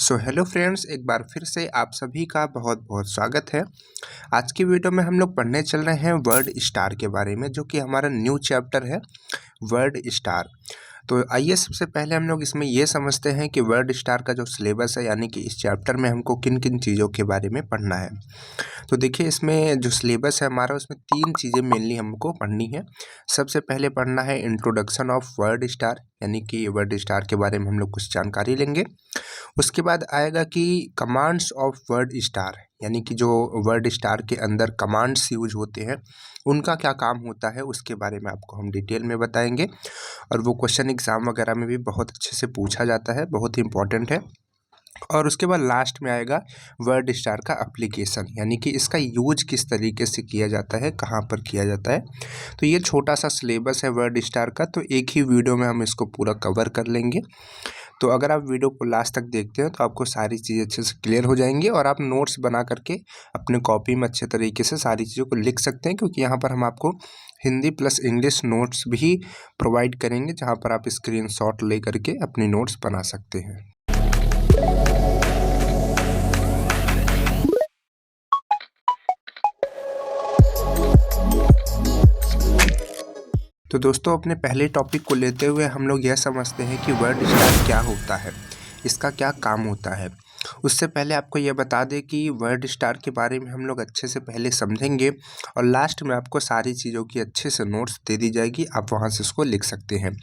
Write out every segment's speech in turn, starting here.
So hello friends, एक बार फिर से आप सभी का बहुत बहुत स्वागत है। आज की वीडियो में हम लोग पढ़ने चल रहे हैं वर्ड स्टार के बारे में, जो कि हमारा न्यू चैप्टर है वर्ड स्टार। तो आइए सबसे पहले हम लोग इसमें ये समझते हैं कि वर्ड स्टार का जो सिलेबस है, यानी कि इस चैप्टर में हमको किन किन चीज़ों के बारे में पढ़ना है। तो देखिए, इसमें जो सिलेबस है हमारा, उसमें 3 चीज़ें मेनली हमको पढ़नी है। सबसे पहले पढ़ना है इंट्रोडक्शन ऑफ वर्ड स्टार, यानी कि वर्ड स्टार के बारे में हम लोग कुछ जानकारी लेंगे। उसके बाद आएगा कि कमांड्स ऑफ वर्ड स्टार, यानी कि जो वर्ड स्टार के अंदर कमांड्स यूज होते हैं उनका क्या काम होता है, उसके बारे में आपको हम डिटेल में बताएंगे। और वो क्वेश्चन एग्जाम वगैरह में भी बहुत अच्छे से पूछा जाता है, बहुत ही इंपॉर्टेंट है। और उसके बाद लास्ट में आएगा वर्ड स्टार का एप्लीकेशन, यानी कि इसका यूज किस तरीके से किया जाता है, कहाँ पर किया जाता है। तो ये छोटा सा सिलेबस है वर्ड स्टार का, तो एक ही वीडियो में हम इसको पूरा कवर कर लेंगे। तो अगर आप वीडियो को लास्ट तक देखते हो तो आपको सारी चीज़ें अच्छे से क्लियर हो जाएंगी, और आप नोट्स बना करके अपने कॉपी में अच्छे तरीके से सारी चीज़ों को लिख सकते हैं, क्योंकि यहाँ पर हम आपको हिंदी प्लस इंग्लिश नोट्स भी प्रोवाइड करेंगे, जहाँ पर आप स्क्रीनशॉट ले करके अपनी नोट्स बना सकते हैं। तो दोस्तों, अपने पहले टॉपिक को लेते हुए हम लोग यह समझते हैं कि वर्ड स्टार क्या होता है, इसका क्या काम होता है। उससे पहले आपको यह बता दें कि वर्ड स्टार के बारे में हम लोग अच्छे से पहले समझेंगे, और लास्ट में आपको सारी चीज़ों की अच्छे से नोट्स दे दी जाएगी, आप वहां से इसको लिख सकते हैं।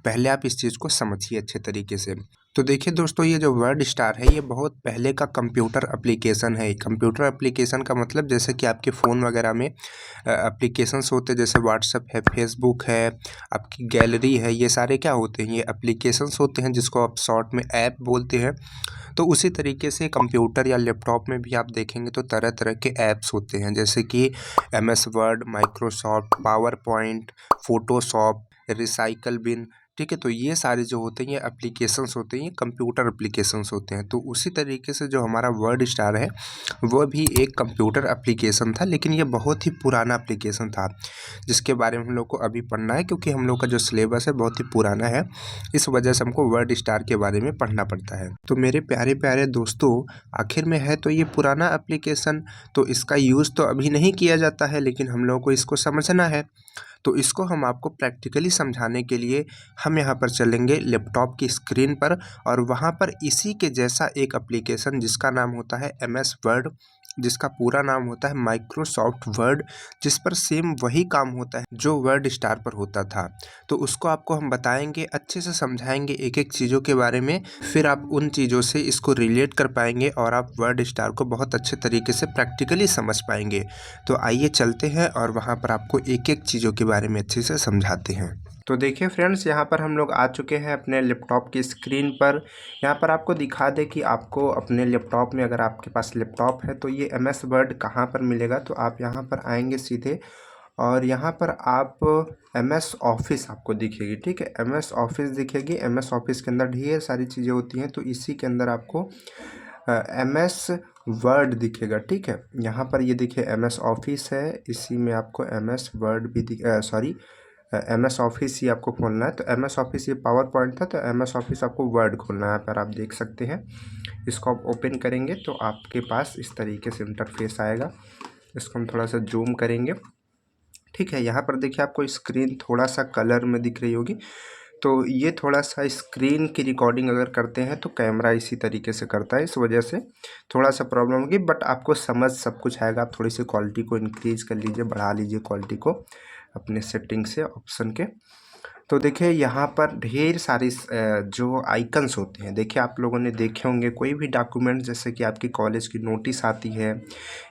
पहले आप इस चीज़ को समझिए अच्छे तरीके से। तो देखिए दोस्तों, ये जो वर्ड स्टार है ये बहुत पहले का कंप्यूटर एप्लीकेशन है। कंप्यूटर एप्लीकेशन का मतलब जैसे कि आपके फ़ोन वगैरह में एप्लीकेशंस होते हैं, जैसे व्हाट्सअप है, फेसबुक है, आपकी गैलरी है, ये सारे क्या होते हैं, ये एप्लीकेशंस होते हैं, जिसको आप शॉर्ट में ऐप बोलते हैं। तो उसी तरीके से कंप्यूटर या लैपटॉप में भी आप देखेंगे तो तरह तरह के ऐप्स होते हैं, जैसे कि MS word, Microsoft PowerPoint, Photoshop, recycle bin. ठीक है, तो ये सारे जो होते हैं ये एप्लीकेशंस होते हैं, ये कंप्यूटर एप्लीकेशंस होते हैं। तो उसी तरीके से जो हमारा वर्ड स्टार है वह भी एक कंप्यूटर एप्लीकेशन था, लेकिन ये बहुत ही पुराना एप्लीकेशन था, जिसके बारे में हम लोग को अभी पढ़ना है, क्योंकि हम लोग का जो सिलेबस है बहुत ही पुराना है। इस वजह से हमको वर्ड स्टार के बारे में पढ़ना पड़ता है। तो मेरे प्यारे प्यारे दोस्तों, आखिर में है तो ये पुराना एप्लीकेशन, तो इसका यूज़ तो अभी नहीं किया जाता है, लेकिन हम लोगों को इसको समझना है। तो इसको हम आपको प्रैक्टिकली समझाने के लिए हम यहाँ पर चलेंगे लैपटॉप की स्क्रीन पर, और वहाँ पर इसी के जैसा एक एप्लीकेशन जिसका नाम होता है MS वर्ड, जिसका पूरा नाम होता है माइक्रोसॉफ्ट वर्ड, जिस पर सेम वही काम होता है जो वर्ड स्टार पर होता था। तो उसको आपको हम बताएंगे, अच्छे से समझाएंगे एक एक चीज़ों के बारे में, फिर आप उन चीज़ों से इसको रिलेट कर पाएंगे, और आप वर्ड स्टार को बहुत अच्छे तरीके से प्रैक्टिकली समझ पाएंगे। तो आइए चलते हैं और वहाँ पर आपको एक एक चीज़ों के बारे में अच्छे से समझाते हैं। तो देखिए फ्रेंड्स, यहाँ पर हम लोग आ चुके हैं अपने लैपटॉप की स्क्रीन पर। यहाँ पर आपको दिखा दे कि आपको अपने लैपटॉप में, अगर आपके पास लैपटॉप है तो ये MS वर्ड कहाँ पर मिलेगा। तो आप यहाँ पर आएंगे सीधे, और यहाँ पर आप MS ऑफिस आपको दिखेगी। ठीक है, MS ऑफिस दिखेगी। MS ऑफिस के अंदर ढेर सारी चीज़ें होती हैं, तो इसी के अंदर आपको MS वर्ड दिखेगा। ठीक है, यहाँ पर ये देखिए MS ऑफिस है, इसी में आपको MS वर्ड भी MS ऑफिस ही आपको खोलना है। तो MS ऑफिस ये पावर पॉइंट था, तो MS ऑफिस आपको वर्ड खोलना है। यहाँ पर आप देख सकते हैं, इसको आप ओपन करेंगे तो आपके पास इस तरीके से इंटरफेस आएगा। इसको हम थोड़ा सा जूम करेंगे। ठीक है, यहाँ पर देखिए आपको स्क्रीन थोड़ा सा कलर में दिख रही होगी। तो ये थोड़ा सा स्क्रीन की रिकॉर्डिंग अगर करते हैं तो कैमरा इसी तरीके से करता है, इस वजह से थोड़ा सा प्रॉब्लम होगी, बट आपको समझ सब कुछ आएगा। आप थोड़ी सी क्वालिटी को इंक्रीज कर लीजिए, बढ़ा लीजिए क्वालिटी को अपने सेटिंग से, ऑप्शन के। तो देखिए यहाँ पर ढेर सारी जो आइकन्स होते हैं, देखिए आप लोगों ने देखे होंगे, कोई भी डॉक्यूमेंट जैसे कि आपकी कॉलेज की नोटिस आती है,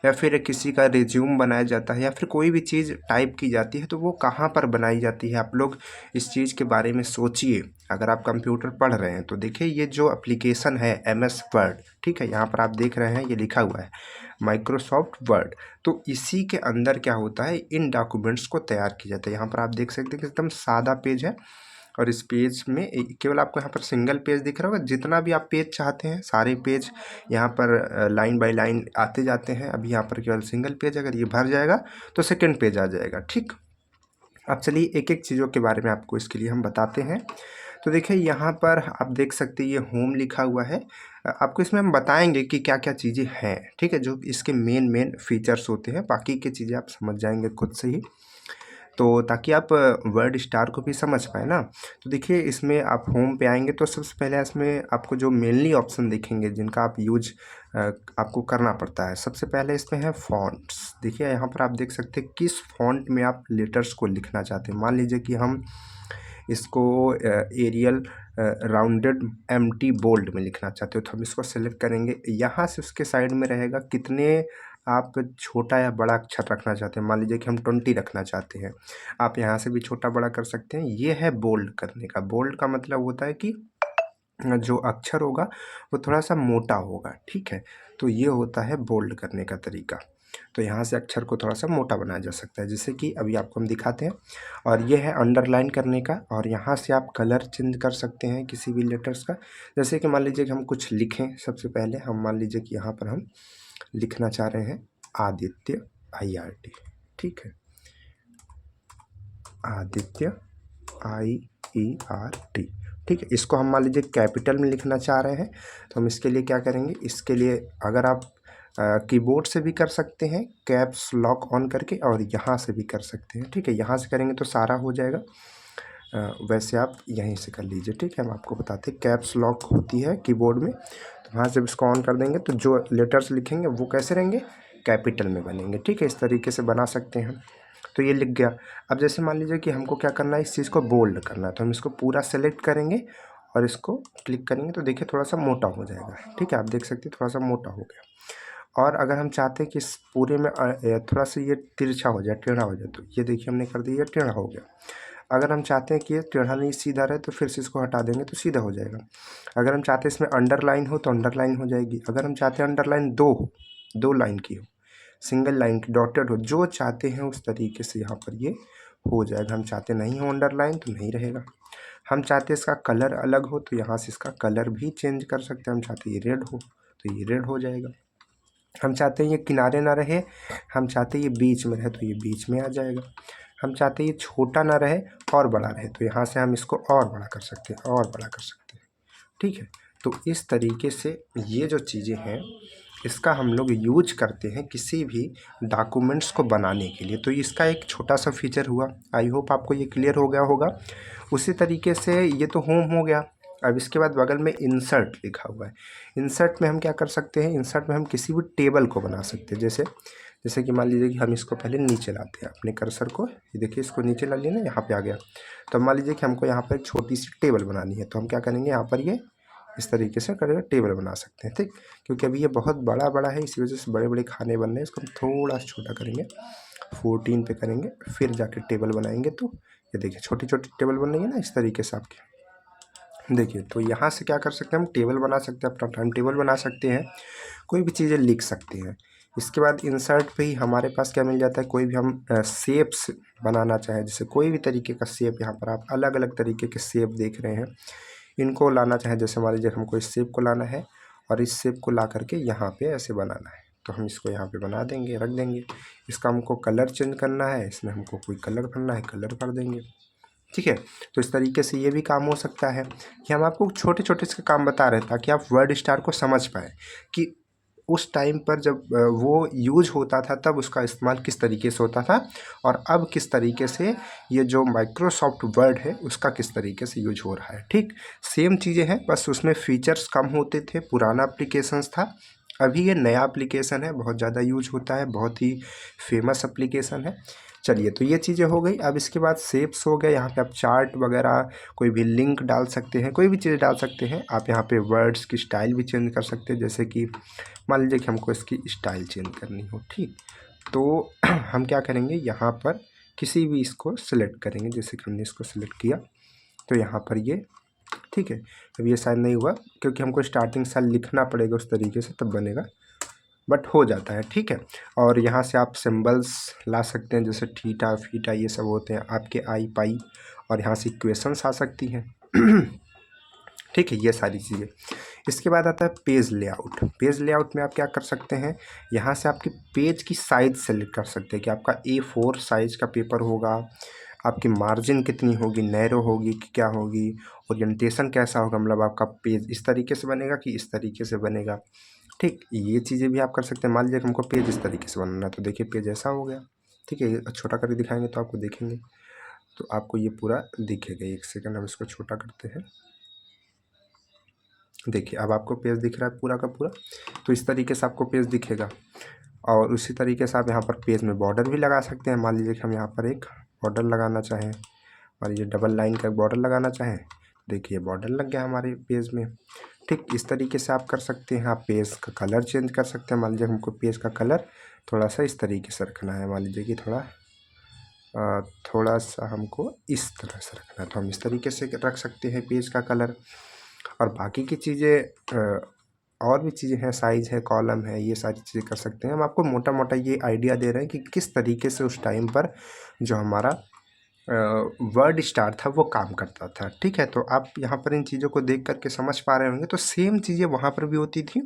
या फिर किसी का रिज्यूम बनाया जाता है, या फिर कोई भी चीज़ टाइप की जाती है, तो वो कहाँ पर बनाई जाती है। आप लोग इस चीज़ के बारे में सोचिए। अगर आप कंप्यूटर पढ़ रहे हैं तो देखिए ये जो एप्लीकेशन है MS वर्ड, ठीक है, यहाँ पर आप देख रहे हैं ये लिखा हुआ है माइक्रोसॉफ्ट वर्ड। तो इसी के अंदर क्या होता है, इन डॉक्यूमेंट्स को तैयार किया जाता है। यहाँ पर आप देख सकते हैं कि एकदम सादा पेज है, और इस पेज में केवल आपको यहाँ पर सिंगल पेज दिख रहा होगा। जितना भी आप पेज चाहते हैं सारे पेज यहाँ पर लाइन बाय लाइन आते जाते हैं। अभी यहाँ पर केवल सिंगल पेज, अगर ये भर जाएगा तो सेकंड पेज आ जाएगा। ठीक, अब चलिए एक एक चीज़ों के बारे में आपको इसके लिए हम बताते हैं। तो देखिए यहाँ पर आप देख सकते हैं ये होम लिखा हुआ है। आपको इसमें हम बताएंगे कि क्या क्या चीज़ें हैं, ठीक है, जो इसके मेन फीचर्स होते हैं। बाकी की चीज़ें आप समझ जाएंगे खुद से ही, तो ताकि आप वर्ड स्टार को भी समझ पाए ना। तो देखिए, इसमें आप होम पे आएंगे तो सबसे पहले इसमें आपको जो मेनली ऑप्शन दिखेंगे जिनका आप यूज आपको करना पड़ता है, सबसे पहले इसमें है फ़ॉन्ट्स। देखिए यहाँ पर आप देख सकते हैं किस फ़ॉन्ट में आप लेटर्स को लिखना चाहते हैं। मान लीजिए कि हम इसको एरियल राउंडेड एम्प्टी बोल्ड में लिखना चाहते हो, तो हम इसको सेलेक्ट करेंगे। यहाँ से उसके साइड में रहेगा कितने आप छोटा या बड़ा अक्षर रखना चाहते हैं। मान लीजिए कि हम 20 रखना चाहते हैं, आप यहाँ से भी छोटा बड़ा कर सकते हैं। ये है बोल्ड करने का। बोल्ड का मतलब होता है कि जो अक्षर होगा वो थोड़ा सा मोटा होगा, ठीक है। तो ये होता है बोल्ड करने का तरीका। तो यहाँ से अक्षर को थोड़ा सा मोटा बनाया जा सकता है, जैसे कि अभी आपको हम दिखाते हैं। और ये है अंडरलाइन करने का, और यहाँ से आप कलर चेंज कर सकते हैं किसी भी लेटर्स का। जैसे कि मान लीजिए कि हम कुछ लिखें, सबसे पहले हम मान लीजिए कि यहाँ पर हम लिखना चाह रहे हैं आदित्य, IRT, ठीक है, आदित्य IERT, ठीक है। इसको हम मान लीजिए कैपिटल में लिखना चाह रहे हैं, तो हम इसके लिए क्या करेंगे, इसके लिए अगर आप कीबोर्ड से भी कर सकते हैं कैप्स लॉक ऑन करके, और यहाँ से भी कर सकते हैं, ठीक है। यहाँ से करेंगे तो सारा हो जाएगा, वैसे आप यहीं से कर लीजिए, ठीक है। हम आपको बताते हैं कैप्स लॉक होती है कीबोर्ड में, तो वहाँ से इसको ऑन कर देंगे तो जो लेटर्स लिखेंगे वो कैसे रहेंगे, कैपिटल में बनेंगे, ठीक है। इस तरीके से बना सकते हैं। तो ये लिख गया। अब जैसे मान लीजिए कि हमको क्या करना है, इस चीज़ को बोल्ड करना है, तो हम इसको पूरा सेलेक्ट करेंगे और इसको क्लिक करेंगे, तो देखिए थोड़ा सा मोटा हो जाएगा, ठीक है। आप देख सकते हैं थोड़ा सा मोटा हो गया। और अगर हम चाहते हैं कि इस पूरे में थोड़ा सा ये तिरछा हो जाए, टेढ़ा हो जाए, तो ये देखिए हमने कर दिया, टेढ़ा हो गया। अगर हम चाहते हैं कि ये टेढ़ा नहीं सीधा रहे, तो फिर से इसको हटा देंगे तो सीधा हो जाएगा। अगर हम चाहते हैं इसमें अंडरलाइन हो तो अंडरलाइन हो जाएगी। अगर हम चाहते हैं अंडरलाइन दो हो, 2 लाइन की हो, सिंगल लाइन की, डॉटेड हो, जो चाहते हैं उस तरीके से यहाँ पर ये हो जाएगा। हम चाहते नहीं हो अंडरलाइन तो नहीं रहेगा। हम चाहते हैं इसका कलर अलग हो, तो यहाँ से इसका कलर भी चेंज कर सकते हैं। हम चाहते हैं ये रेड हो तो ये रेड हो जाएगा। हम चाहते हैं ये किनारे ना रहे, हम चाहते हैं ये बीच में रहे, तो ये बीच में आ जाएगा। हम चाहते हैं ये छोटा ना रहे और बड़ा रहे, तो यहाँ से हम इसको और बड़ा कर सकते हैं, और बड़ा कर सकते हैं, ठीक है। तो इस तरीके से ये जो चीज़ें हैं इसका हम लोग यूज करते हैं किसी भी डॉक्यूमेंट्स को बनाने के लिए। तो इसका एक छोटा सा फीचर हुआ, आई होप आपको ये क्लियर हो गया होगा। उसी तरीके से ये तो होम हो गया। अब इसके बाद बगल में इंसर्ट लिखा हुआ है। इंसर्ट में हम क्या कर सकते हैं, इंसर्ट में हम किसी भी टेबल को बना सकते हैं। जैसे कि मान लीजिए कि हम इसको पहले नीचे लाते हैं, अपने कर्सर को, ये देखिए इसको नीचे ला लिया ना, यहाँ पे आ गया। तो मान लीजिए कि हमको यहाँ पर एक छोटी सी टेबल बनानी है, तो हम क्या करेंगे, यहाँ पर ये इस तरीके से करेंगे, टेबल बना सकते हैं, ठीक। क्योंकि अभी ये बहुत बड़ा है, इसी वजह से बड़े बड़े खाने बन रहे हैं। इसको हम थोड़ा सा छोटा करेंगे, 14 पे करेंगे, फिर जाके टेबल बनाएंगे। तो ये देखिए छोटी छोटी टेबल बन रही है ना, इस तरीके से आपके देखिए। तो यहाँ से क्या कर सकते हैं, हम टेबल बना सकते हैं, अपना टाइम टेबल बना सकते हैं, कोई भी चीज़ें लिख सकते हैं। इसके बाद इंसर्ट पे ही हमारे पास क्या मिल जाता है, कोई भी हम शेप्स बनाना चाहें, जैसे कोई भी तरीके का शेप, यहाँ पर आप अलग अलग तरीके के शेप देख रहे हैं, इनको लाना चाहें। जैसे मान लीजिए हमको इस शेप को लाना है और इस शेप को ला करके यहाँ पे ऐसे बनाना है, तो हम इसको यहाँ पे बना देंगे, रख देंगे। इसका हमको कलर चेंज करना है, इसमें हमको कोई कलर भरना है, कलर भर देंगे, ठीक है। तो इस तरीके से ये भी काम हो सकता है कि हम आपको छोटे छोटे इसके काम बता रहे हैं ताकि आप वर्ड स्टार को समझ पाएँ कि उस टाइम पर जब वो यूज होता था तब उसका इस्तेमाल किस तरीके से होता था, और अब किस तरीके से ये जो माइक्रोसॉफ्ट वर्ड है उसका किस तरीके से यूज हो रहा है, ठीक। सेम चीज़ें हैं, बस उसमें फीचर्स कम होते थे, पुराना एप्लीकेशंस था। अभी ये नया एप्लीकेशन है, बहुत ज़्यादा यूज होता है, बहुत ही फेमस एप्लीकेशन है। चलिए, तो ये चीज़ें हो गई। अब इसके बाद शेप्स हो गए। यहाँ पे आप चार्ट वगैरह कोई भी लिंक डाल सकते हैं, कोई भी चीज़ डाल सकते हैं। आप यहाँ पे वर्ड्स की स्टाइल भी चेंज कर सकते हैं, जैसे कि मान लीजिए कि हमको इसकी स्टाइल चेंज करनी हो, ठीक। तो हम क्या करेंगे, यहाँ पर किसी भी इसको सिलेक्ट करेंगे, जैसे कि हमने इसको सिलेक्ट किया तो यहाँ पर ये, ठीक है। अब ये शायद नहीं हुआ क्योंकि हमको स्टार्टिंग साल लिखना पड़ेगा उस तरीके से, तब बनेगा, बट हो जाता है, ठीक है। और यहाँ से आप सिंबल्स ला सकते हैं, जैसे थीटा फीटा ये सब होते हैं आपके, आई पाई, और यहाँ से इक्वेशंस आ सकती हैं ठीक है, ये सारी चीज़ें। इसके बाद आता है पेज लेआउट। पेज लेआउट में आप क्या कर सकते हैं, यहाँ से आपके पेज की साइज़ सेलेक्ट कर सकते हैं कि आपका A4 साइज़ का पेपर होगा, आपकी मार्जिन कितनी होगी, नैरो होगी कि क्या होगी, ओरिएंटेशन कैसा होगा, मतलब आपका पेज इस तरीके से बनेगा कि इस तरीके से बनेगा। ठीक, ये चीज़ें भी आप कर सकते हैं। मान लीजिए कि हमको पेज इस तरीके से बनाना है, तो देखिए पेज ऐसा हो गया। ठीक है, छोटा करके दिखाएंगे तो आपको देखेंगे, तो आपको ये पूरा दिखेगा। एक सेकंड, हम इसको छोटा करते हैं। देखिए अब आपको पेज दिख रहा है पूरा का पूरा, तो इस तरीके से आपको पेज दिखेगा। और उसी तरीके से आप यहाँ पर पेज में बॉर्डर भी लगा सकते हैं। मान लीजिए कि हम यहाँ पर एक बॉर्डर लगाना चाहें, मान लीजिए डबल लाइन का बॉर्डर लगाना चाहें, देखिए बॉर्डर लग गया हमारे पेज में। ठीक, इस तरीके से आप कर सकते हैं। आप पेज का कलर चेंज कर सकते हैं। मान लीजिए हमको पेज का कलर थोड़ा सा इस तरीके से रखना है, मान लीजिए कि थोड़ा सा हमको इस तरह से रखना है, तो हम इस तरीके से रख सकते हैं पेज का कलर। और बाकी की चीज़ें और भी चीज़ें हैं, साइज़ है, कॉलम है, ये सारी चीज़ें कर सकते हैं। हम आपको मोटा मोटा ये आइडिया दे रहे हैं कि किस तरीके से उस टाइम पर जो हमारा वर्ड स्टार था वो काम करता था। ठीक है, तो आप यहाँ पर इन चीज़ों को देख करके समझ पा रहे होंगे। तो सेम चीज़ें वहाँ पर भी होती थी,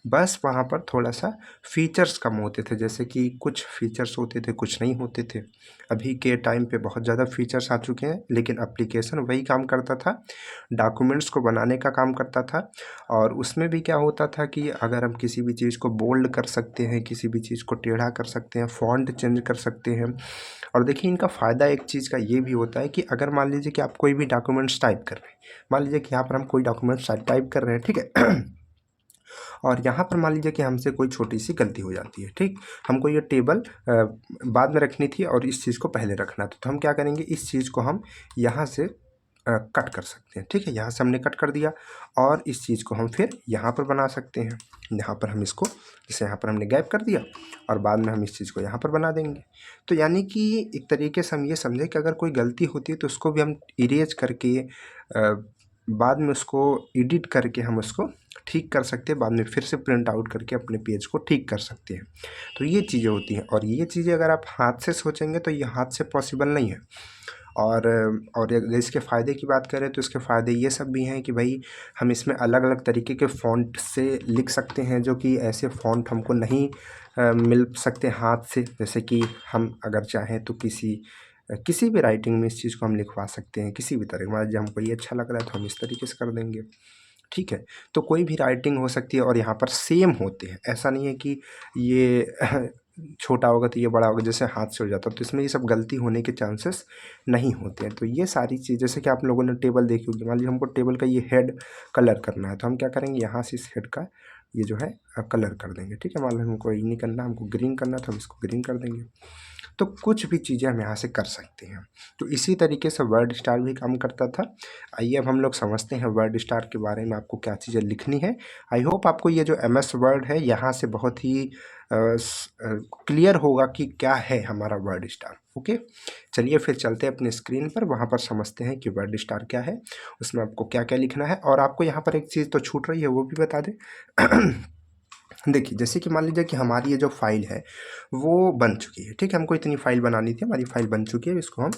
बस वहाँ पर थोड़ा सा फीचर्स कम होते थे। जैसे कि कुछ फीचर्स होते थे, कुछ नहीं होते थे। अभी के टाइम पे बहुत ज़्यादा फीचर्स आ चुके हैं, लेकिन एप्लीकेशन वही काम करता था, डॉक्यूमेंट्स को बनाने का काम करता था। और उसमें भी क्या होता था कि अगर हम किसी भी चीज़ को बोल्ड कर सकते हैं, किसी भी चीज़ को टेढ़ा कर सकते हैं, फॉन्ट चेंज कर सकते हैं। और देखिए इनका फ़ायदा एक चीज़ का ये भी होता है कि अगर मान लीजिए कि आप कोई भी डॉक्यूमेंट्स टाइप कर रहे हैं, मान लीजिए कि यहाँ पर हम कोई डॉक्यूमेंट्स टाइप कर रहे हैं, ठीक है और यहाँ पर मान लीजिए कि हमसे कोई छोटी सी गलती हो जाती है। ठीक, हमको ये टेबल बाद में रखनी थी और इस चीज़ को पहले रखना था, तो हम क्या करेंगे, इस चीज़ को हम यहाँ से कट कर सकते हैं। ठीक है, यहाँ से हमने कट कर दिया और इस चीज़ को हम फिर यहाँ पर बना सकते हैं। यहाँ पर हम इसको, जैसे यहाँ पर हमने गैप कर दिया और बाद में हम इस चीज़ को यहाँ पर बना देंगे। तो यानी कि एक तरीके से हम ये समझें कि अगर कोई गलती होती है तो उसको भी हम इरेज करके बाद में उसको एडिट करके हम उसको ठीक कर सकते हैं, बाद में फिर से प्रिंट आउट करके अपने पेज को ठीक कर सकते हैं। तो ये चीज़ें होती हैं, और ये चीज़ें अगर आप हाथ से सोचेंगे तो ये हाथ से पॉसिबल नहीं है। और अगर इसके फ़ायदे की बात करें तो इसके फ़ायदे ये सब भी हैं कि भाई हम इसमें अलग अलग तरीके के फ़ॉन्ट से लिख सकते हैं, जो कि ऐसे फ़ॉन्ट हमको नहीं मिल सकते हाथ से। जैसे कि हम अगर चाहें तो किसी भी राइटिंग में इस चीज़ को हम लिखवा सकते हैं, किसी भी तरह। मान लीजिए हमको ये अच्छा लग रहा है तो हम इस तरीके से कर देंगे। ठीक है, तो कोई भी राइटिंग हो सकती है और यहाँ पर सेम होते हैं। ऐसा नहीं है कि ये छोटा होगा तो ये बड़ा होगा, जैसे हाथ से हो जाता है, तो इसमें ये सब गलती होने के चांसेस नहीं होते हैं। तो ये सारी चीज़, जैसे कि आप लोगों ने टेबल देखी होगी, मान लीजिए हमको टेबल का ये हेड कलर करना है, तो हम क्या करेंगे, यहाँ से इस हेड का ये जो है कलर कर देंगे। ठीक है, मान लीजिए हमको ये नहीं करना, हमको ग्रीन करना, तो हम इसको ग्रीन कर देंगे। तो कुछ भी चीज़ें हम यहाँ से कर सकते हैं। तो इसी तरीके से वर्ड स्टार भी काम करता था। आइए अब हम लोग समझते हैं वर्ड स्टार के बारे में आपको क्या चीज़ें लिखनी है। आई होप आपको ये जो MS वर्ड है यहाँ से बहुत ही क्लियर होगा कि क्या है हमारा वर्ड स्टार। ओके, चलिए फिर चलते हैं अपने स्क्रीन पर, वहाँ पर समझते हैं कि वर्ड स्टार क्या है, उसमें आपको क्या क्या लिखना है। और आपको यहाँ पर एक चीज़ तो छूट रही है, वो भी बता दें। देखिए, जैसे कि मान लीजिए कि हमारी ये जो फाइल है वो बन चुकी है। ठीक है, हमको इतनी फाइल बनानी थी, हमारी फाइल बन चुकी है, इसको हम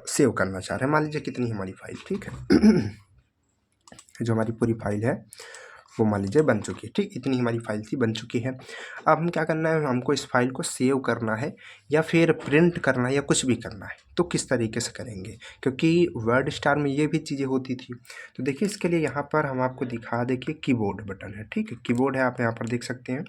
सेव करना चाह रहे हैं। मान लीजिए कितनी हमारी फाइल, ठीक है जो हमारी पूरी फाइल है वो मान लीजिए बन चुकी है। ठीक, इतनी हमारी फाइल थी, बन चुकी है। अब हम क्या करना है, हमको इस फाइल को सेव करना है या फिर प्रिंट करना है या कुछ भी करना है, तो किस तरीके से करेंगे, क्योंकि वर्ड स्टार में ये भी चीज़ें होती थी। तो देखिए इसके लिए यहाँ पर हम आपको दिखा दें कि कीबोर्ड बटन है। ठीक है, कीबोर्ड है, आप यहाँ पर देख सकते हैं।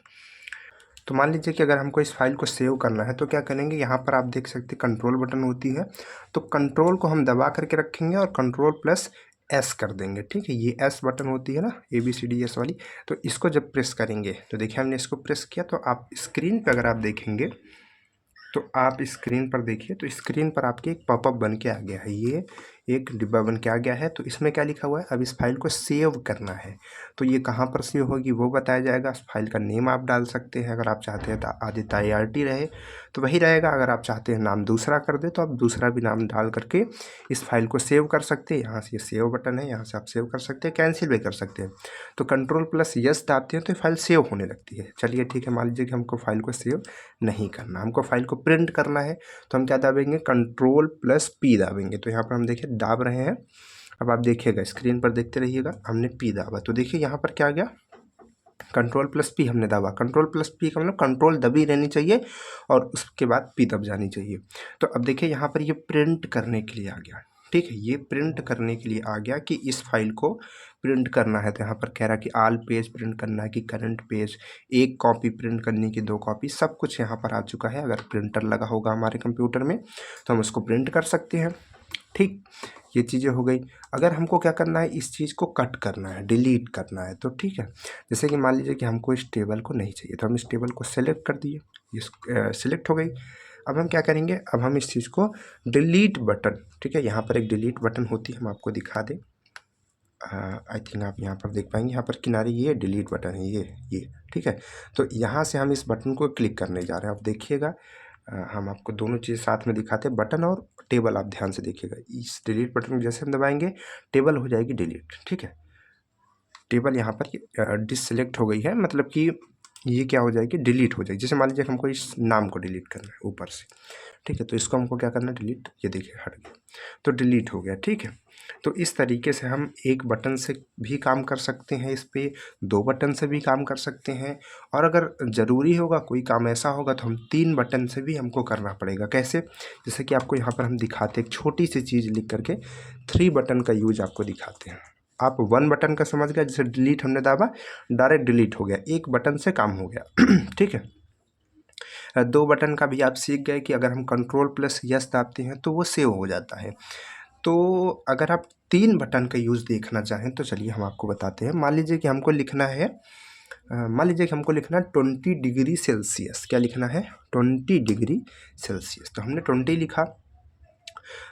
तो मान लीजिए कि अगर हमको इस फाइल को सेव करना है तो क्या करेंगे, यहाँ पर आप देख सकते हैं कंट्रोल बटन होती है, तो कंट्रोल को हम दबा करके रखेंगे और कंट्रोल+S कर देंगे। ठीक है, ये S बटन होती है ना, ABCDS वाली, तो इसको जब प्रेस करेंगे तो देखिए हमने इसको प्रेस किया, तो आप स्क्रीन पर अगर आप देखेंगे तो आप स्क्रीन पर देखिए, तो स्क्रीन पर आपके एक पॉपअप बन के आ गया है, ये एक डिब्बा बन के आ गया है। तो इसमें क्या लिखा हुआ है, अब इस फाइल को सेव करना है, तो ये कहाँ पर सेव होगी वो बताया जाएगा। इस फाइल का नेम आप डाल सकते हैं, अगर आप चाहते हैं तो आदित्य IRT रहे तो वही रहेगा, अगर आप चाहते हैं नाम दूसरा कर दे तो आप दूसरा भी नाम डाल करके इस फाइल को सेव कर सकते हैं। यहाँ से ये सेव बटन है, यहाँ से आप सेव कर सकते हैं, कैंसिल भी कर सकते हैं। तो कंट्रोल+S दाबते हैं तो फाइल सेव होने लगती है। चलिए ठीक है, मान लीजिए कि हमको फाइल को सेव नहीं करना, हमको फाइल को प्रिंट करना है, तो हम क्या दाबेंगे, कंट्रोल+P दाबेंगे। तो यहाँ पर हम देखिए दाब रहे हैं, अब आप देखिएगा स्क्रीन पर देखते रहिएगा, हमने P दाबा तो देखिए यहाँ पर क्या आ गया, Ctrl+P हमने दबा, Ctrl+P का मतलब कंट्रोल दबी रहनी चाहिए और उसके बाद P दब जानी चाहिए। तो अब देखिए यहाँ पर ये प्रिंट करने के लिए आ गया, ठीक है, ये प्रिंट करने के लिए आ गया कि इस फाइल को प्रिंट करना है। तो यहाँ पर कह रहा है कि ऑल पेज प्रिंट करना है कि करंट पेज, एक कॉपी प्रिंट करनी की 2 कॉपी, सब कुछ यहाँ पर आ चुका है। अगर प्रिंटर लगा होगा हमारे कंप्यूटर में तो हम उसको प्रिंट कर सकते हैं, ठीक, ये चीज़ें हो गई। अगर हमको क्या करना है, इस चीज़ को कट करना है, डिलीट करना है, तो ठीक है, जैसे कि मान लीजिए कि हमको इस टेबल को नहीं चाहिए तो हम इस टेबल को सेलेक्ट कर दिए, ये सिलेक्ट हो गई। अब हम क्या करेंगे, अब हम इस चीज़ को डिलीट बटन, ठीक है, यहाँ पर एक डिलीट बटन होती है, हम आपको दिखा दें, आई थिंक आप यहाँ पर देख पाएंगे, यहाँ पर किनारे ये डिलीट बटन है, ये ठीक है। तो यहाँ से हम इस बटन को क्लिक करने जा रहे हैं। आप देखिएगा, हम आपको दोनों चीज़ साथ में दिखाते हैं, बटन और टेबल। आप ध्यान से देखिएगा, इस डिलीट बटन को जैसे हम दबाएंगे टेबल हो जाएगी डिलीट, ठीक है। टेबल यहाँ पर डिससेलेक्ट हो गई है, मतलब कि ये क्या हो जाएगी, डिलीट हो जाएगी। जैसे मान लीजिए हमको इस नाम को डिलीट करना है ऊपर से, ठीक है, तो इसको हमको क्या करना है, डिलीट, ये देखिए हट गया, तो डिलीट हो गया, ठीक है। तो इस तरीके से हम एक बटन से भी काम कर सकते हैं, इस पे 2 बटन से भी काम कर सकते हैं, और अगर ज़रूरी होगा, कोई काम ऐसा होगा तो हम 3 बटन से भी हमको करना पड़ेगा। कैसे, जैसे कि आपको यहाँ पर हम दिखाते हैं, एक छोटी सी चीज़ लिख करके 3 बटन का यूज आपको दिखाते हैं। आप 1 बटन का समझ गए, जैसे डिलीट हमने दाबा, डायरेक्ट डिलीट हो गया, एक बटन से काम हो गया ठीक है। 2 बटन का भी आप सीख गए कि अगर हम Ctrl+S दाबते हैं तो वो सेव हो जाता है। तो अगर आप 3 बटन का यूज़ देखना चाहें तो चलिए हम आपको बताते हैं। मान लीजिए कि हमको लिखना है 20 डिग्री सेल्सियस। क्या लिखना है, 20 डिग्री सेल्सियस। तो हमने 20 लिखा।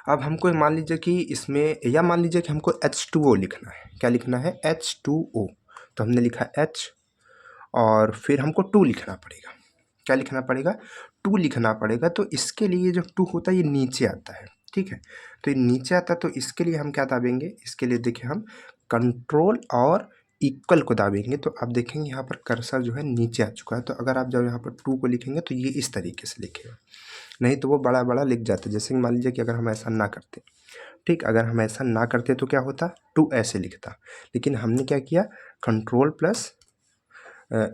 अब हमको मान लीजिए कि इसमें, या मान लीजिए कि हमको H2O लिखना है। क्या लिखना है, H2O। तो हमने लिखा H और फिर हमको 2 लिखना पड़ेगा। क्या लिखना पड़ेगा, 2 लिखना पड़ेगा। तो इसके लिए जो 2 होता है ये नीचे आता है, ठीक है। तो ये नीचे आता है, तो इसके लिए हम क्या दाबेंगे, इसके लिए देखिए हम कंट्रोल और इक्वल को दाबेंगे, तो आप देखेंगे यहाँ पर कर्सर जो है नीचे आ चुका है। तो अगर आप जब यहाँ पर 2 को लिखेंगे तो ये इस तरीके से लिखेगा, नहीं तो वो बड़ा बड़ा लिख जाता है। जैसे कि मान लीजिए कि अगर हम ऐसा ना करते, ठीक, अगर हम ऐसा ना करते तो क्या होता, 2 ऐसे लिखता, लेकिन हमने क्या किया, Ctrl+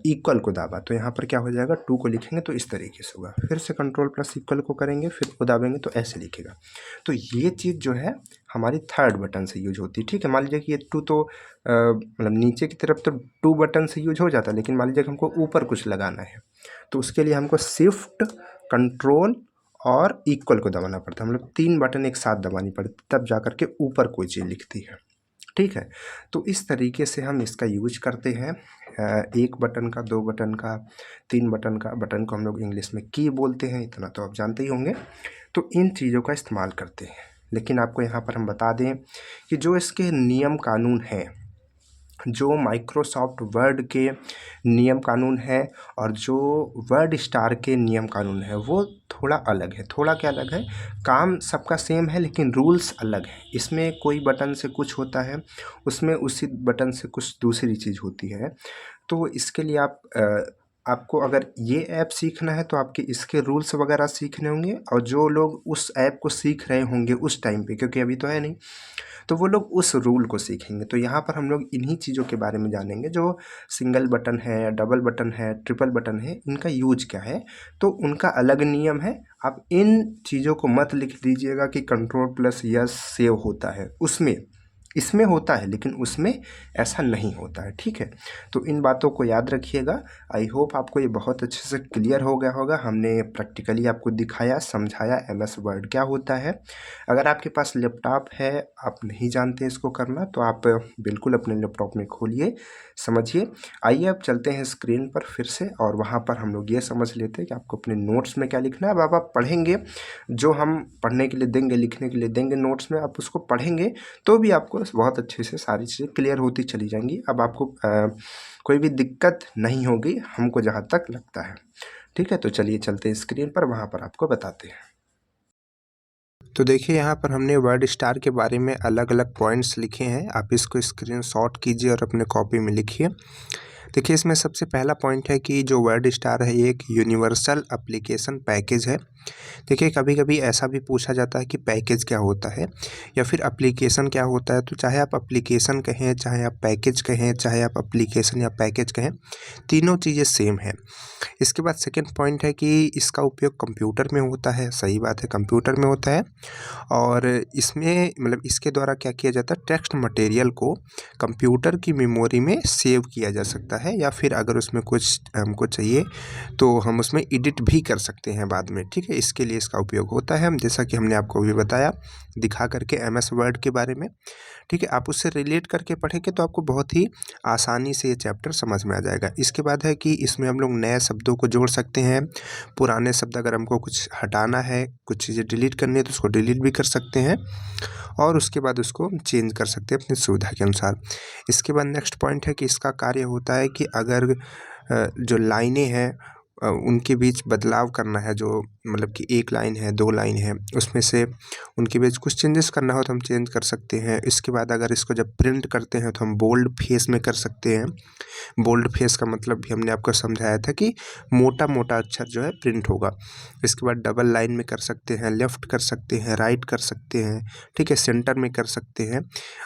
इक्वल को दाबा, तो यहाँ पर क्या हो जाएगा, 2 को लिखेंगे तो इस तरीके से होगा। फिर से Ctrl+ इक्वल को करेंगे, फिर को दाबेंगे तो ऐसे लिखेगा। तो ये चीज़ जो है हमारी 3rd बटन से यूज होती है, ठीक है। मान लीजिए कि ये 2 तो मतलब नीचे की तरफ तो 2 बटन से यूज हो जाता है, लेकिन मान लीजिए कि हमको ऊपर कुछ लगाना है तो उसके लिए हमको शिफ्ट, कंट्रोल और इक्वल को दबाना पड़ता है। मतलब 3 बटन एक साथ दबानी पड़ती, तब जा कर के ऊपर कोई चीज़ लिखती है, ठीक है। तो इस तरीके से हम इसका यूज करते हैं। 1 बटन का, 2 बटन का, 3 बटन का। बटन को हम लोग इंग्लिश में की बोलते हैं, इतना तो आप जानते ही होंगे। तो इन चीज़ों का इस्तेमाल करते हैं। लेकिन आपको यहाँ पर हम बता दें कि जो इसके नियम कानून हैं, जो माइक्रोसॉफ्ट वर्ड के नियम कानून है और जो वर्ड स्टार के नियम कानून है, वो थोड़ा अलग है। थोड़ा क्या अलग है, काम सबका सेम है लेकिन रूल्स अलग हैं। इसमें कोई बटन से कुछ होता है, उसमें उसी बटन से कुछ दूसरी चीज़ होती है। तो इसके लिए आपको अगर ये ऐप सीखना है तो आपके इसके रूल्स वगैरह सीखने होंगे, और जो लोग उस ऐप को सीख रहे होंगे उस टाइम पे, क्योंकि अभी तो है नहीं, तो वो लोग उस रूल को सीखेंगे। तो यहाँ पर हम लोग इन्हीं चीज़ों के बारे में जानेंगे, जो सिंगल बटन है, डबल बटन है, ट्रिपल बटन है, इनका यूज क्या है। तो उनका अलग नियम है। आप इन चीज़ों को मत लिख दीजिएगा कि Ctrl+S सेव होता है, उसमें, इसमें होता है लेकिन उसमें ऐसा नहीं होता है, ठीक है। तो इन बातों को याद रखिएगा। आई होप आपको ये बहुत अच्छे से क्लियर हो गया होगा। हमने प्रैक्टिकली आपको दिखाया, समझाया MS वर्ड क्या होता है। अगर आपके पास लैपटॉप है, आप नहीं जानते इसको करना, तो आप बिल्कुल अपने लैपटॉप में खोलिए, समझिए। आइए अब चलते हैं स्क्रीन पर फिर से, और वहाँ पर हम लोग ये समझ लेते हैं कि आपको अपने नोट्स में क्या लिखना है। अब आप पढ़ेंगे, जो हम पढ़ने के लिए देंगे, लिखने के लिए देंगे नोट्स में, आप उसको पढ़ेंगे तो भी आपको बहुत अच्छे से सारी चीज़ें क्लियर होती चली जाएंगी। अब आपको कोई भी दिक्कत नहीं होगी, हमको जहाँ तक लगता है, ठीक है। तो चलिए चलते हैं स्क्रीन पर, वहाँ पर आपको बताते हैं। तो देखिए यहाँ पर हमने वर्ड स्टार के बारे में अलग अलग पॉइंट्स लिखे हैं। आप इसको स्क्रीनशॉट कीजिए और अपने कॉपी में लिखिए। देखिए इसमें सबसे पहला पॉइंट है कि जो वर्ड स्टार है ये एक यूनिवर्सल एप्लीकेशन पैकेज है। देखिए कभी कभी ऐसा भी पूछा जाता है कि पैकेज क्या होता है या फिर एप्लीकेशन क्या होता है। तो चाहे आप एप्लीकेशन कहें, चाहे आप पैकेज कहें, चाहे आप एप्लीकेशन या पैकेज कहें, तीनों चीज़ें सेम है। इसके बाद सेकंड पॉइंट है कि इसका उपयोग कंप्यूटर में होता है। सही बात है, कंप्यूटर में होता है। और इसमें मतलब इसके द्वारा क्या किया जाता है, टेक्स्ट मटेरियल को कंप्यूटर की मेमोरी में सेव किया जा सकता है, या फिर अगर उसमें कुछ हमको चाहिए तो हम उसमें एडिट भी कर सकते हैं बाद में। ठीक है, इसके लिए इसका उपयोग होता है। जैसा कि हमने आपको अभी बताया दिखा करके MS वर्ड के बारे में। ठीक है, आप उससे रिलेट करके पढ़ेंगे तो आपको बहुत ही आसानी से ये चैप्टर समझ में आ जाएगा। इसके बाद है कि इसमें हम लोग नए शब्दों को जोड़ सकते हैं। पुराने शब्द अगर हमको कुछ हटाना है, कुछ चीज़ें डिलीट करनी है तो उसको डिलीट भी कर सकते हैं, और उसके बाद उसको चेंज कर सकते हैं अपनी सुविधा के अनुसार। इसके बाद नेक्स्ट पॉइंट है कि इसका कार्य होता है कि अगर जो लाइनें हैं उनके बीच बदलाव करना है, जो मतलब कि एक लाइन है, दो लाइन है, उसमें से उनके बीच कुछ चेंजेस करना हो तो हम चेंज कर सकते हैं। इसके बाद अगर इसको जब प्रिंट करते हैं तो हम बोल्ड फेस में कर सकते हैं। बोल्ड फेस का मतलब भी हमने आपको समझाया था कि मोटा मोटा अक्षर जो है प्रिंट होगा। इसके बाद डबल लाइन में कर सकते हैं, लेफ़्ट कर सकते हैं, राइट कर सकते हैं। ठीक है, सेंटर में कर सकते हैं,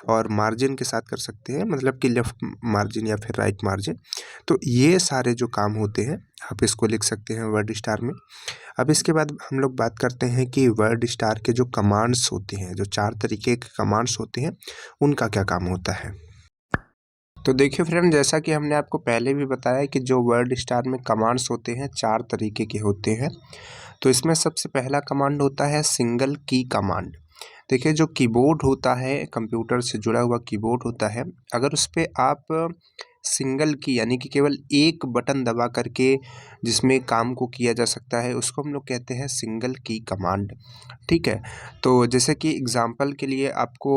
और मार्जिन के साथ कर सकते हैं, मतलब कि लेफ़्ट मार्जिन या फिर राइट मार्जिन। तो ये सारे जो काम होते हैं आप इसको लिख सकते हैं वर्ड स्टार में। अब इसके बाद हम लोग बात करते हैं कि वर्ड स्टार के जो कमांड्स होते हैं, जो 4 तरीके के कमांड्स होते हैं, उनका क्या काम होता है। तो देखिए फ्रेंड, जैसा कि हमने आपको पहले भी बताया कि जो वर्ड स्टार में कमांड्स होते हैं 4 तरीके के होते हैं। तो इसमें सबसे पहला कमांड होता है सिंगल की कमांड। देखिए जो कीबोर्ड होता है, कंप्यूटर से जुड़ा हुआ कीबोर्ड होता है, अगर उस पर आप सिंगल की यानी कि केवल एक बटन दबा करके जिसमें काम को किया जा सकता है, उसको हम लोग कहते हैं सिंगल की कमांड। ठीक है, तो जैसे कि एग्ज़ाम्पल के लिए आपको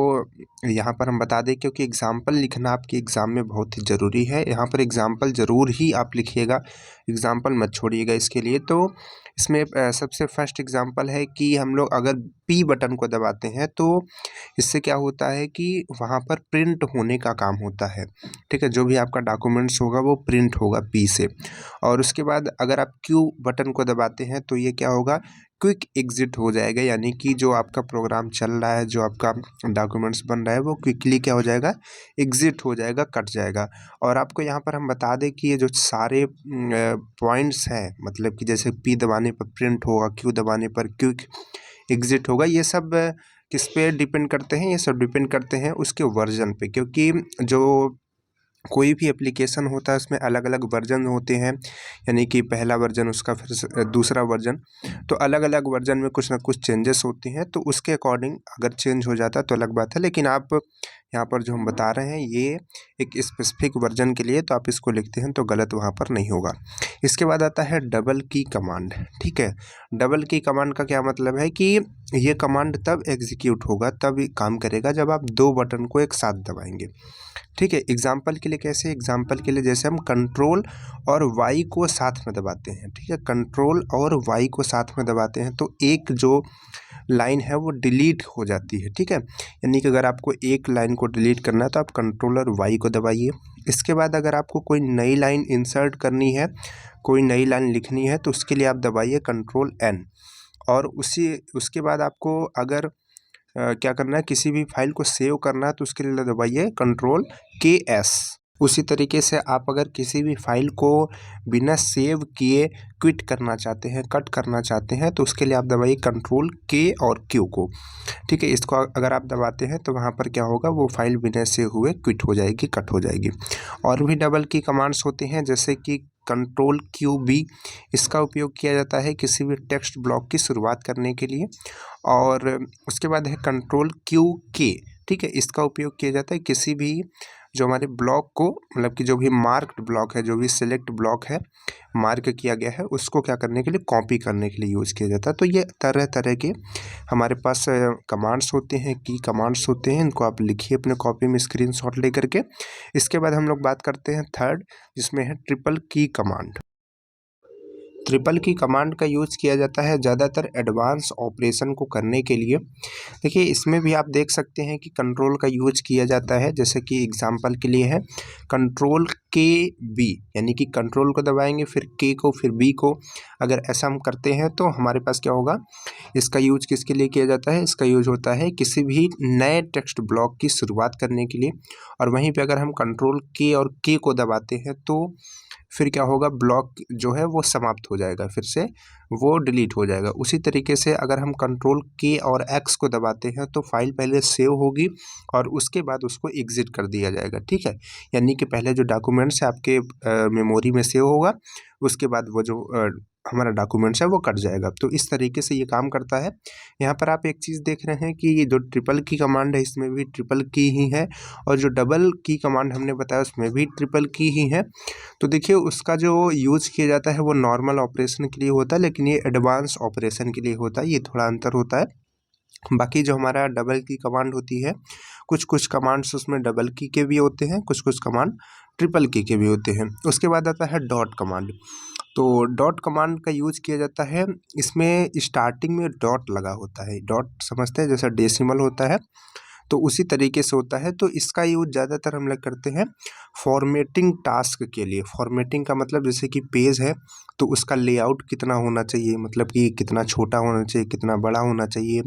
यहाँ पर हम बता दें, क्योंकि एग्ज़ाम्पल लिखना आपके एग्ज़ाम में बहुत ही ज़रूरी है। यहाँ पर एग्ज़ाम्पल ज़रूर ही आप लिखिएगा, एग्ज़ाम्पल मत छोड़िएगा इसके लिए। तो इसमें सबसे फर्स्ट एग्ज़ाम्पल है कि हम लोग अगर P बटन को दबाते हैं तो इससे क्या होता है कि वहाँ पर प्रिंट होने का काम होता है। ठीक है, जो भी आपका डॉक्यूमेंट्स होगा वो प्रिंट होगा P से। और उसके बाद अगर आप Q बटन को दबाते हैं तो ये क्या होगा, क्विक एग्ज़िट हो जाएगा, यानी कि जो आपका प्रोग्राम चल रहा है, जो आपका डॉक्यूमेंट्स बन रहा है, वो क्विकली क्या हो जाएगा, एग्ज़िट हो जाएगा, कट जाएगा। और आपको यहाँ पर हम बता दें कि ये जो सारे पॉइंट्स हैं, मतलब कि जैसे P दबाने पर प्रिंट होगा, Q दबाने पर क्विक एग्ज़िट होगा, ये सब किस पे डिपेंड करते हैं, ये सब डिपेंड करते हैं उसके वर्जन पे। क्योंकि जो कोई भी एप्लीकेशन होता है उसमें अलग अलग वर्जन होते हैं, यानी कि पहला वर्जन, उसका फिर दूसरा वर्जन, तो अलग अलग वर्जन में कुछ ना कुछ चेंजेस होते हैं। तो उसके अकॉर्डिंग अगर चेंज हो जाता है तो अलग बात है, लेकिन आप यहाँ पर जो हम बता रहे हैं ये एक स्पेसिफिक वर्जन के लिए, तो आप इसको लिखते हैं तो गलत वहाँ पर नहीं होगा। इसके बाद आता है डबल की कमांड। ठीक है, डबल की कमांड का क्या मतलब है कि ये कमांड तब एग्जीक्यूट होगा, तब ये काम करेगा जब आप 2 बटन को एक साथ दबाएंगे। ठीक है, एग्जाम्पल के लिए कैसे, एग्जाम्पल के लिए जैसे हम कंट्रोल और वाई को साथ में दबाते हैं। ठीक है, कंट्रोल और वाई को साथ में दबाते हैं तो एक जो लाइन है वो डिलीट हो जाती है। ठीक है, यानी कि अगर आपको एक लाइन को डिलीट करना है तो आप कंट्रोल और वाई को दबाइए। इसके बाद अगर आपको कोई नई लाइन इंसर्ट करनी है, कोई नई लाइन लिखनी है, तो उसके लिए आप दबाइए कंट्रोल एन। और उसके बाद आपको अगर क्या करना है, किसी भी फाइल को सेव करना है तो उसके लिए दबाइए कंट्रोल KS। उसी तरीके से आप अगर किसी भी फाइल को बिना सेव किए क्विट करना चाहते हैं, कट करना चाहते हैं, तो उसके लिए आप दबाइए कंट्रोल K और Q को। ठीक है, इसको अगर आप दबाते हैं तो वहाँ पर क्या होगा, वो फाइल बिना सेव हुए क्विट हो जाएगी, कट हो जाएगी। और भी डबल की कमांड्स होते हैं, जैसे कि कंट्रोल QB, इसका उपयोग किया जाता है किसी भी टेक्स्ट ब्लॉक की शुरुआत करने के लिए। और उसके बाद है कंट्रोल QK। ठीक है, इसका उपयोग किया जाता है किसी भी जो हमारे ब्लॉक को, मतलब कि जो भी मार्क्ड ब्लॉक है, जो भी सिलेक्ट ब्लॉक है, मार्क किया गया है, उसको क्या करने के लिए, कॉपी करने के लिए यूज़ किया जाता है। तो ये तरह तरह के हमारे पास कमांड्स होते हैं, की कमांड्स होते हैं, इनको आप लिखिए अपने कॉपी में स्क्रीनशॉट ले करके। इसके बाद हम लोग बात करते हैं थर्ड, जिसमें है ट्रिपल की कमांड। ट्रिपल की कमांड का यूज़ किया जाता है ज़्यादातर एडवांस ऑपरेशन को करने के लिए। देखिए इसमें भी आप देख सकते हैं कि कंट्रोल का यूज़ किया जाता है, जैसे कि एग्जांपल के लिए है कंट्रोल के बी, यानी कि कंट्रोल को दबाएंगे फिर के को फिर बी को। अगर ऐसा हम करते हैं तो हमारे पास क्या होगा, इसका यूज किसके लिए किया जाता है, इसका यूज होता है किसी भी नए टेक्स्ट ब्लॉक की शुरुआत करने के लिए। और वहीं पे अगर हम कंट्रोल के और के को दबाते हैं तो फिर क्या होगा, ब्लॉक जो है वो समाप्त हो जाएगा, फिर से वो डिलीट हो जाएगा। उसी तरीके से अगर हम कंट्रोल के और एक्स को दबाते हैं तो फाइल पहले सेव होगी और उसके बाद उसको एग्जिट कर दिया जाएगा। ठीक है, यानी कि पहले जो डॉक्यूमेंट्स है आपके मेमोरी में सेव होगा, उसके बाद वो जो हमारा डॉक्यूमेंट्स है वो कट जाएगा। तो इस तरीके से ये काम करता है। यहाँ पर आप एक चीज़ देख रहे हैं कि ये जो ट्रिपल की कमांड है इसमें भी ट्रिपल की ही है, और जो डबल की कमांड हमने बताया उसमें भी ट्रिपल की ही है। तो देखिए उसका जो यूज़ किया जाता है वो नॉर्मल ऑपरेशन के लिए होता है, लेकिन ये एडवांस ऑपरेशन के लिए होता है, ये थोड़ा अंतर होता है। बाकी जो हमारा डबल की कमांड होती है, कुछ कुछ कमांड्स उसमें डबल की के भी होते हैं, कुछ कुछ कमांड ट्रिपल की के भी होते हैं। उसके बाद आता है डॉट कमांड। तो डॉट कमांड का यूज़ किया जाता है, इसमें स्टार्टिंग में डॉट लगा होता है। डॉट समझते हैं, जैसा डेसिमल होता है तो उसी तरीके से होता है। तो इसका यूज ज़्यादातर हम लोग करते हैं फॉर्मेटिंग टास्क के लिए। फॉर्मेटिंग का मतलब जैसे कि पेज है तो उसका लेआउट कितना होना चाहिए, मतलब कि कितना छोटा होना चाहिए, कितना बड़ा होना चाहिए,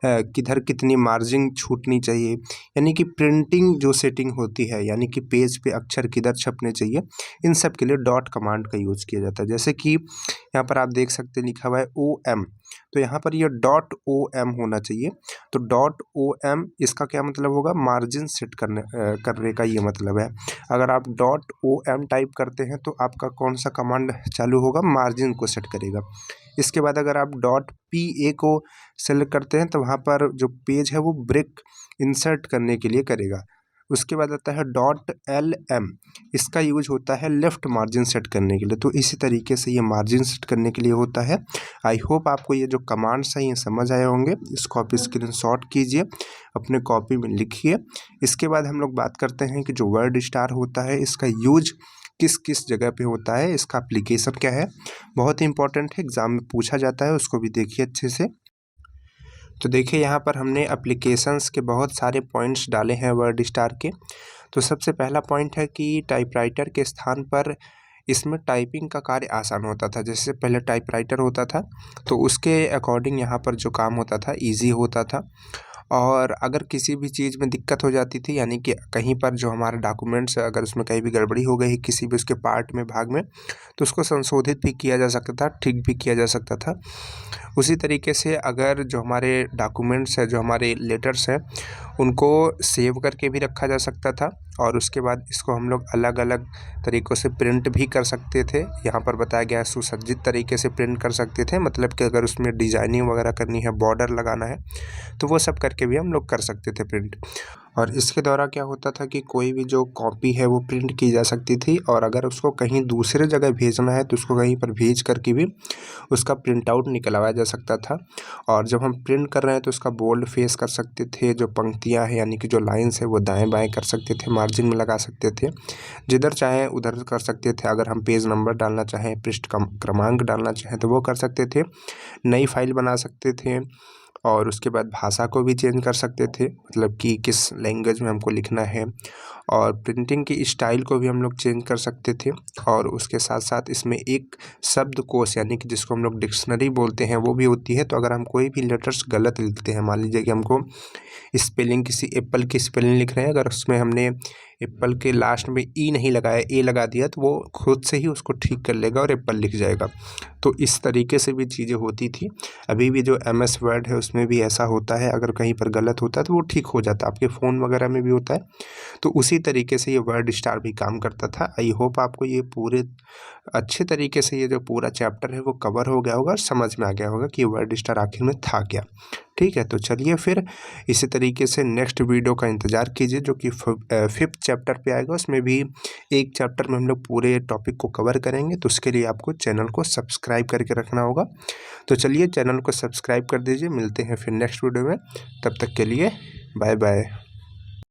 किधर कितनी मार्जिन छूटनी चाहिए, यानी कि प्रिंटिंग जो सेटिंग होती है, यानी कि पेज पे अक्षर किधर छपने चाहिए, इन सब के लिए डॉट कमांड का यूज़ किया जाता है। जैसे कि यहाँ पर आप देख सकते हैं लिखा हुआ है OM, तो यहाँ पर ये डॉट OM होना चाहिए। तो डॉट OM इसका क्या मतलब होगा, मार्जिन सेट करने का ये मतलब है। अगर आप डॉट OM टाइप करते हैं तो आपका कौन सा कमांड चालू होगा, मार्जिन को सेट करेगा। इसके बाद अगर आप डॉट PA को सेलेक्ट करते हैं तो वहाँ पर जो पेज है वो ब्रेक इंसर्ट करने के लिए करेगा। उसके बाद आता है डॉट LM, इसका यूज होता है लेफ़्ट मार्जिन सेट करने के लिए। तो इसी तरीके से ये मार्जिन सेट करने के लिए होता है। आई होप आपको ये जो कमांड्स हैं ये समझ आए होंगे। इसको आप स्क्रीनशॉट कीजिए, अपने कॉपी में लिखिए। इसके बाद हम लोग बात करते हैं कि जो वर्ड स्टार होता है इसका यूज किस किस जगह पे होता है, इसका एप्लीकेशन क्या है, बहुत ही इंपॉर्टेंट है, एग्जाम में पूछा जाता है, उसको भी देखिए अच्छे से। तो देखिए यहाँ पर हमने एप्लीकेशंस के बहुत सारे पॉइंट्स डाले हैं वर्ड स्टार के। तो सबसे पहला पॉइंट है कि टाइपराइटर के स्थान पर इसमें टाइपिंग का कार्य आसान होता था। जैसे पहले टाइपराइटर होता था तो उसके अकॉर्डिंग यहाँ पर जो काम होता था ईजी होता था। और अगर किसी भी चीज़ में दिक्कत हो जाती थी, यानी कि कहीं पर जो हमारा डॉक्यूमेंट्स है अगर उसमें कहीं भी गड़बड़ी हो गई किसी भी उसके पार्ट में, भाग में, तो उसको संशोधित भी किया जा सकता था, ठीक भी किया जा सकता था। उसी तरीके से अगर जो हमारे डॉक्यूमेंट्स है, जो हमारे लेटर्स हैं, उनको सेव करके भी रखा जा सकता था और उसके बाद इसको हम लोग अलग अलग तरीक़ों से प्रिंट भी कर सकते थे। यहाँ पर बताया गया है सुसज्जित तरीके से प्रिंट कर सकते थे, मतलब कि अगर उसमें डिज़ाइनिंग वगैरह करनी है, बॉर्डर लगाना है, तो वो सब करके भी हम लोग कर सकते थे प्रिंट। और इसके द्वारा क्या होता था कि कोई भी जो कॉपी है वो प्रिंट की जा सकती थी, और अगर उसको कहीं दूसरे जगह भेजना है तो उसको कहीं पर भेज करके भी उसका प्रिंट आउट निकलवाया जा सकता था। और जब हम प्रिंट कर रहे हैं तो उसका बोल्ड फेस कर सकते थे, जो पंक्तियां हैं यानी कि जो लाइन्स है वो दाएं बाएं कर सकते थे, मार्जिन में लगा सकते थे, जिधर चाहें उधर कर सकते थे। अगर हम पेज नंबर डालना चाहें, पृष्ठ क्रमांक डालना चाहें तो वो कर सकते थे, नई फाइल बना सकते थे, और उसके बाद भाषा को भी चेंज कर सकते थे, मतलब कि किस लैंग्वेज में हमको लिखना है, और प्रिंटिंग की स्टाइल को भी हम लोग चेंज कर सकते थे। और उसके साथ साथ इसमें एक शब्दकोश यानी कि जिसको हम लोग डिक्शनरी बोलते हैं वो भी होती है। तो अगर हम कोई भी लेटर्स गलत लिखते हैं, मान लीजिए कि हमको स्पेलिंग किसी एप्पल की स्पेलिंग लिख रहे हैं, अगर उसमें हमने एप्पल के लास्ट में ई नहीं लगाया, ए लगा दिया, तो वो खुद से ही उसको ठीक कर लेगा और एप्पल लिख जाएगा। तो इस तरीके से भी चीज़ें होती थी। अभी भी जो MS वर्ड है उसमें भी ऐसा होता है, अगर कहीं पर गलत होता है तो वो ठीक हो जाता है, आपके फ़ोन वगैरह में भी होता है। तो उसी तरीके से ये वर्ड स्टार भी काम करता था। आई होप आपको ये पूरे अच्छे तरीके से ये जो पूरा चैप्टर है वो कवर हो गया होगा और समझ में आ गया होगा कि वर्ड स्टार आखिर में था क्या। ठीक है, तो चलिए फिर इसी तरीके से नेक्स्ट वीडियो का इंतज़ार कीजिए जो कि 5th चैप्टर पे आएगा। उसमें भी एक चैप्टर में हम लोग पूरे टॉपिक को कवर करेंगे, तो उसके लिए आपको चैनल को सब्सक्राइब करके रखना होगा। तो चलिए चैनल को सब्सक्राइब कर दीजिए, मिलते हैं फिर नेक्स्ट वीडियो में, तब तक के लिए बाय बाय।